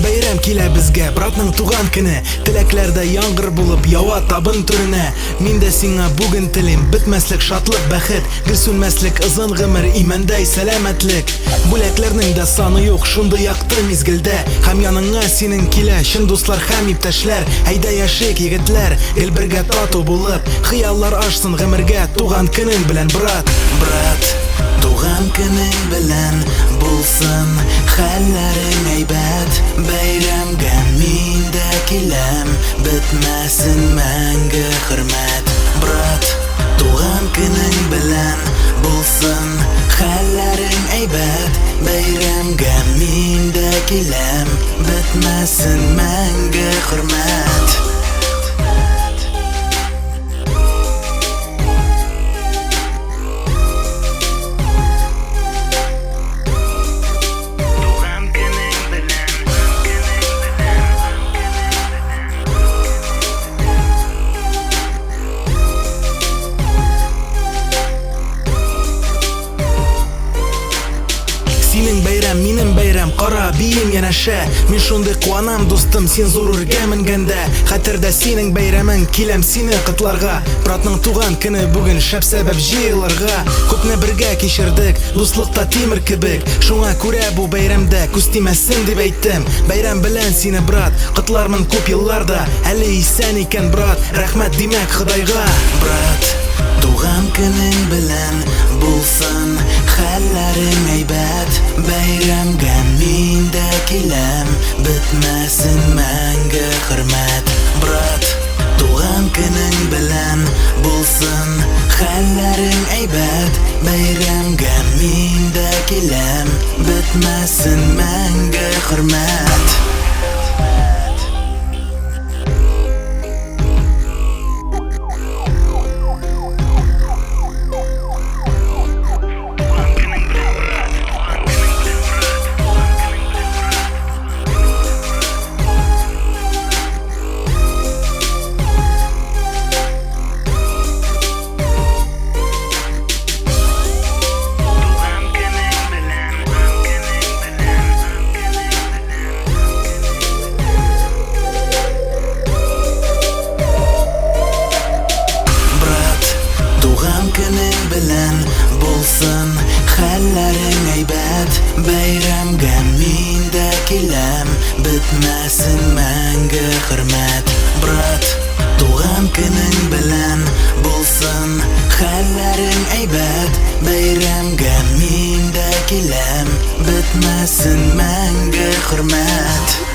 Bayram kela bizga bratning tug'an kuni, tilaklarda yang'ir bo'lib yova tabin turina. Menda senga bugun tilim bitmaslik shodlik baxit, gul so'nmaslik uzun g'imir imonday salomatlik. Bo'laklarning da soni yo'q shunday yoqdi mezgilda, ham yoningga sening kela shin do'stlar ham iptashlar. Hayda yashik yigitlar, el birga totu bo'lib, xiyollar oshsin g'imirga tug'an kuning bilan brat. Tug'an kuning bilan bo'lsin hallaring aybat, bayramga menda kelam bitmasin manga hurmat. Brat, tug'an kuning bilan bo'lsin hallaring aybat, bayramga menda kelam bitmasin manga hurmat. Sening bayram, mening bayram, qora biyim yanasha. Men shunday quvonam do'stim, sen zururga minganda. Xatirda sening bayraming, kelam seni qitlarga. Bratning tug'an kuni bugun shab sabab jiylarga. Ko'pni birga kechirdik, do'stlikda temir kibik. Shunga ko'ra bu bayramda ko'z timasin deb aytdim. Bayram bilan seni brat, qitlarman ko'p yillarda. Hali esan ekan brat, rahmat demak Xudoyga. Brat, tug'an kuning bilan bo'lsin hallaring aybat, bayramga menda kelam bitmasin manga hurmat. Brat, tug'an kuning bilan bo'lsin hallaring aybat, bayramga menda kelam bitmasin manga hurmat. Kuning bilan bo'lsin hallaring aybat, bayramga menda kelam bitmasin manga hurmat. Brat, tug'an kuning bilan bo'lsin hallaring aybat, bayramga menda kelam bitmasin manga hurmat.